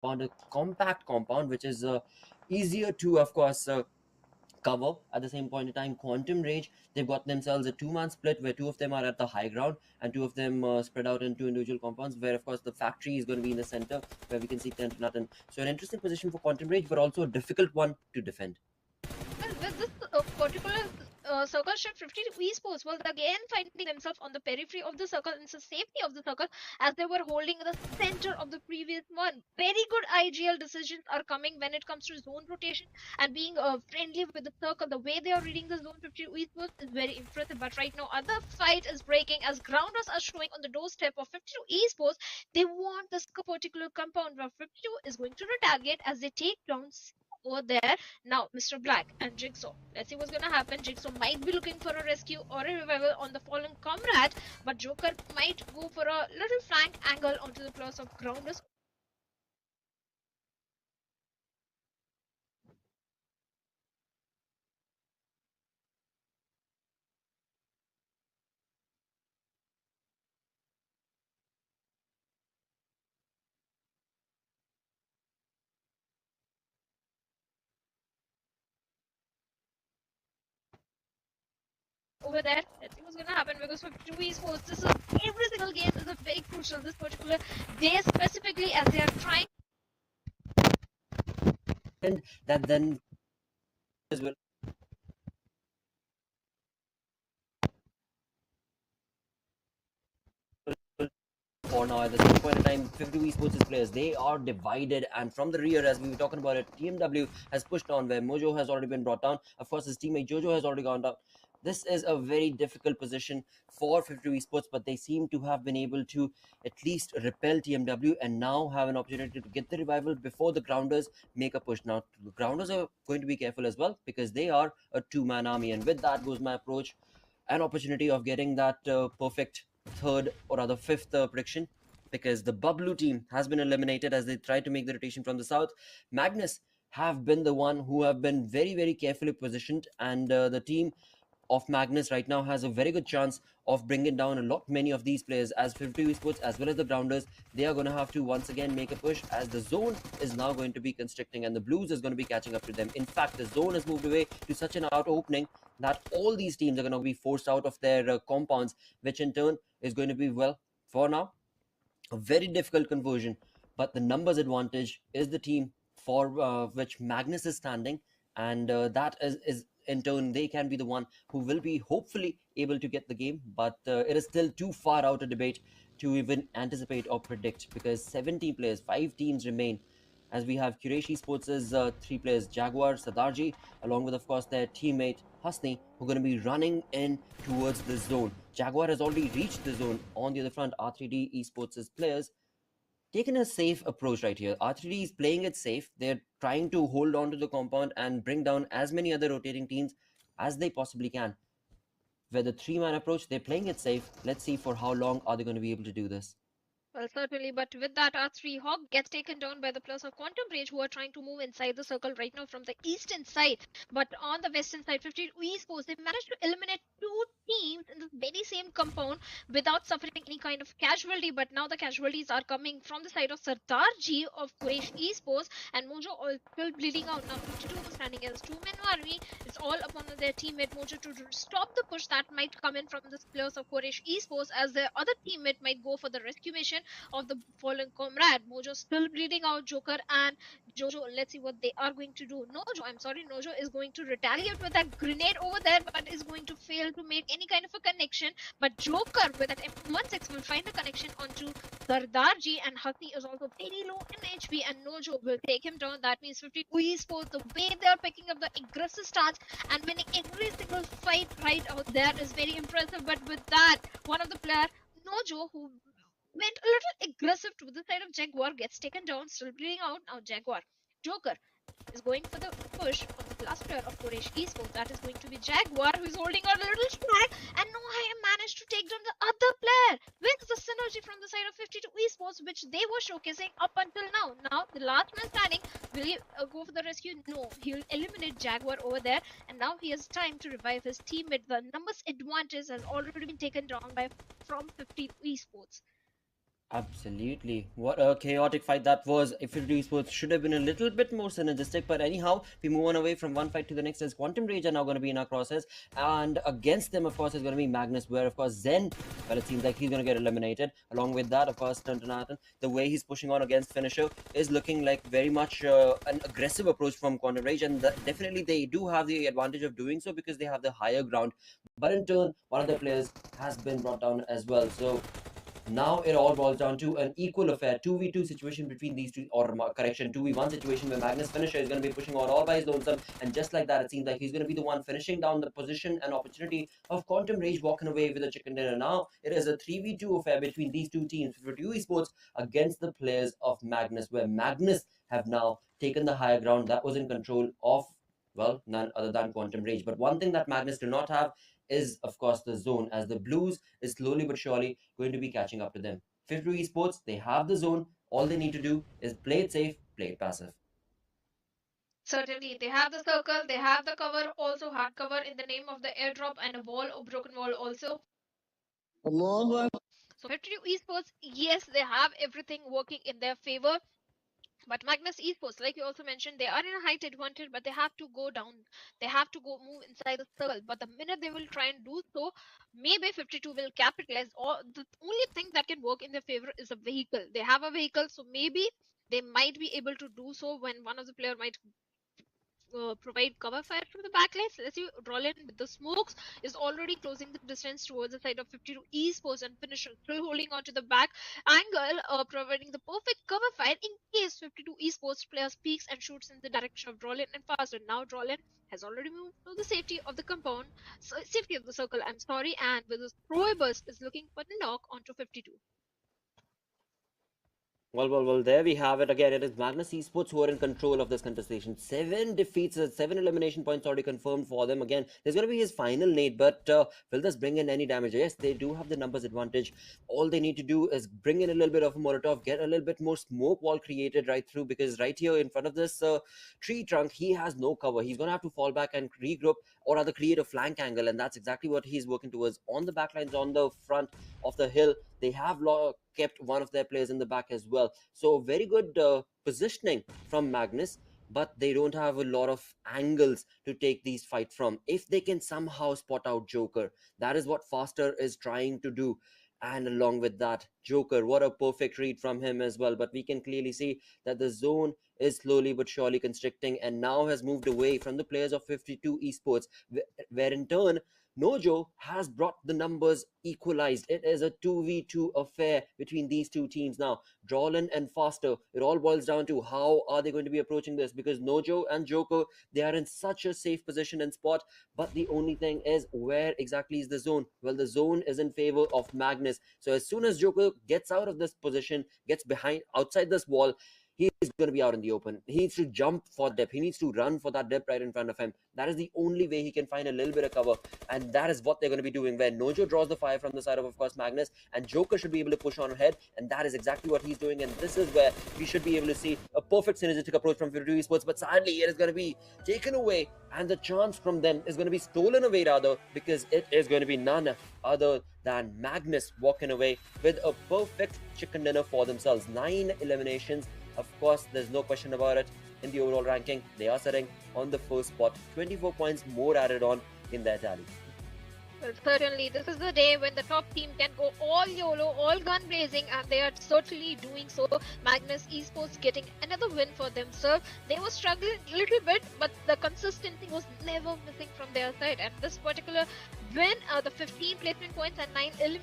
on a compact compound, which is easier to, of course, cover. At the same point in time, Quantum Rage, they've got themselves a two-man split where two of them are at the high ground and two of them spread out into individual compounds, where of course the factory is going to be in the center where we can see 10 to nothing. So an interesting position for Quantum Rage, but also a difficult one to defend. Well, with this particular circle shift 50 esports was again finding themselves on the periphery of the circle and the safety of the circle as they were holding the center of the previous one. Very good IGL decisions are coming when it comes to zone rotation and being friendly with the circle. The way they are reading the zone 50 esports is very impressive. But right now, other fight is breaking as grounders are showing on the doorstep of 52 esports. They want this particular compound where 52 is going to retaliate as they take down over there. Now, Mr. Black and Jigsaw. Let's see what's gonna happen. Jigsaw might be looking for a rescue or a revival on the fallen comrade, but Joker might go for a little flank angle onto the plus of grounders. Over there. Let's see what's gonna happen because for 2 esports, this is every single game is a very crucial this particular day specifically as they are trying. And that then as well. For now, at the same point in time, 50 esports players, they are divided, and from the rear, as we were talking about it, TMW has pushed on where Mojo has already been brought down. Of course, his teammate Jojo has already gone down. This is a very difficult position for 50 esports, but they seem to have been able to at least repel TMW and now have an opportunity to get the revival before the grounders make a push. Now, the grounders are going to be careful as well because they are a two-man army, and with that goes my approach, an opportunity of getting that perfect third or rather fifth prediction, because the Bubblue team has been eliminated as they try to make the rotation from the south. Magnus have been the one who have been very, very carefully positioned, and the team of Magnus right now has a very good chance of bringing down a lot many of these players, as 50 esports as well as the grounders. They are going to have to once again make a push as the zone is now going to be constricting and the blues is going to be catching up to them. In fact, the zone has moved away to such an outer opening that all these teams are going to be forced out of their compounds, which in turn is going to be, well, for now, a very difficult conversion. But the numbers advantage is the team for which Magnus is standing, and that is in turn they can be the one who will be hopefully able to get the game. But it is still too far out a debate to even anticipate or predict, because 17 players, 5 teams remain, as we have Qureshi Sports' 3 players, Jaguar, Sadarji, along with, of course, their teammate Hasni, who are going to be running in towards the zone. Jaguar has already reached the zone. On the other front, R3D Esports' players taken a safe approach right here. R3D is playing it safe. They're trying to hold on to the compound and bring down as many other rotating teams as they possibly can. With the three-man approach, they're playing it safe. Let's see for how long are they going to be able to do this. Well, certainly, but with that, our three Hawk gets taken down by the players of Quantum Rage who are trying to move inside the circle right now from the eastern side. But on the western side, 50 esports, they managed to eliminate two teams in the very same compound without suffering any kind of casualty. But now the casualties are coming from the side of Sardarji of Quresh esports and Mojo all still bleeding out. Now 52 was standing as two-man army. It's all upon their teammate Mojo to stop the push that might come in from the players of Quresh esports as their other teammate might go for the rescue mission of the fallen comrade. Mojo still bleeding out Joker and Jojo. Let's see what they are going to do. Nojo, I'm sorry, Nojo is going to retaliate with that grenade over there, but is going to fail to make any kind of a connection. But Joker with that M16 will find a connection onto Sardarji, and Hasni is also very low in HP, and Nojo will take him down. That means 52 esports, the way they are picking up the aggressive stance and winning every single fight right out there is very impressive. But with that, one of the player Nojo, who went a little aggressive to the side of Jaguar, gets taken down, still bleeding out. Now Jaguar. Joker is going for the push on the last player of Koresh Esports. That is going to be Jaguar, who is holding a little strike. And Noah managed to take down the other player. Where's the synergy from the side of 52 Esports, which they were showcasing up until now? Now, the last man standing, will he go for the rescue? No, he'll eliminate Jaguar over there. And now he has time to revive his teammate. The numbers advantage has already been taken down by from 50 Esports. Absolutely. What a chaotic fight that was. If it esports should have been a little bit more synergistic, but anyhow, we move on away from one fight to the next as Quantum Rage are now going to be in our crosshairs. And against them, of course, is going to be Magnus, where, of course, Zen, well, it seems like he's going to get eliminated. Along with that, of course, Tantanatan, the way he's pushing on against Finisher is looking like very much an aggressive approach from Quantum Rage. And definitely they do have the advantage of doing so because they have the higher ground. But in turn, one of their players has been brought down as well. So now it all boils down to an equal affair, 2v2 situation between these two, or correction, 2v1 situation where Magnus Finisher is going to be pushing on all by his lonesome, and just like that, it seems like he's going to be the one finishing down the position and opportunity of Quantum Rage walking away with a chicken dinner. Now it is a 3v2 affair between these two teams, for two esports against the players of Magnus, where Magnus have now taken the higher ground that was in control of, well, none other than Quantum Rage. But one thing that Magnus do not have is, of course, the zone, as the Blues is slowly but surely going to be catching up to them. 52 Esports, they have the zone. All they need to do is play it safe, play it passive. Certainly, they have the circle, they have the cover, also hard cover in the name of the airdrop and a wall, a broken wall also. So 52 Esports, yes, they have everything working in their favor. But Magnus Esports, like you also mentioned, they are in a height advantage, but they have to go down. They have to go move inside the circle. But the minute they will try and do so, maybe 52 will capitalize. Or the only thing that can work in their favor is a vehicle. They have a vehicle, so maybe they might be able to do so when one of the player might provide cover fire from the backlines. Let's see, Roland with the smokes is already closing the distance towards the side of 52 esports, and finisher still holding on to the back angle, providing the perfect cover fire in case 52 esports player speaks and shoots in the direction of Roland and faster. Now Roland has already moved to the safety of the compound, so safety of the circle, I'm sorry, and with his throw burst is looking for the knock onto 52. Well, there we have it. Again, it is Magnus Esports who are in control of this contestation. 7 defeats, 7 elimination points already confirmed for them. Again, there's going to be his final nade, but will this bring in any damage? Yes, they do have the numbers advantage. All they need to do is bring in a little bit of a Molotov, get a little bit more smoke wall created right through, because right here in front of this tree trunk, he has no cover. He's going to have to fall back and regroup, or rather create a flank angle, and that's exactly what he's working towards. On the backlines, on the front of the hill, they have kept one of their players in the back as well. So very good positioning from Magnus, but they don't have a lot of angles to take these fight from. If they can somehow spot out Joker, that is what Faster is trying to do. And along with that, Joker, what a perfect read from him as well. But we can clearly see that the zone is slowly but surely constricting and now has moved away from the players of 52 esports, where in turn Nojo has brought the numbers equalized. It is a 2v2 affair between these two teams now. Drawlin and Faster. It all boils down to how are they going to be approaching this, because Nojo and Joker, they are in such a safe position and spot. But the only thing is, where exactly is the zone? Well, the zone is in favor of Magnus. So as soon as Joker gets out of this position, gets behind outside this wall, he's going to be out in the open. He needs to jump for depth. He needs to run for that depth right in front of him. That is the only way he can find a little bit of cover. And that is what they're going to be doing, where Nojo draws the fire from the side of course, Magnus, and Joker should be able to push on ahead. And that is exactly what he's doing. And this is where we should be able to see a perfect synergistic approach from 52 Esports. But sadly, it is going to be taken away. And the chance from them is going to be stolen away, rather, because it is going to be none other than Magnus walking away with a perfect chicken dinner for themselves. 9 eliminations. Of course, there's no question about it. In the overall ranking, they are sitting on the first spot, 24 points more added on in their tally. Well, certainly, this is the day when the top team can go all YOLO, all gun blazing, and they are certainly doing so. Magnus Esports getting another win for themselves. They were struggling a little bit, but the consistency was never missing from their side. And this particular win, the 15 placement points and 9 eliminations.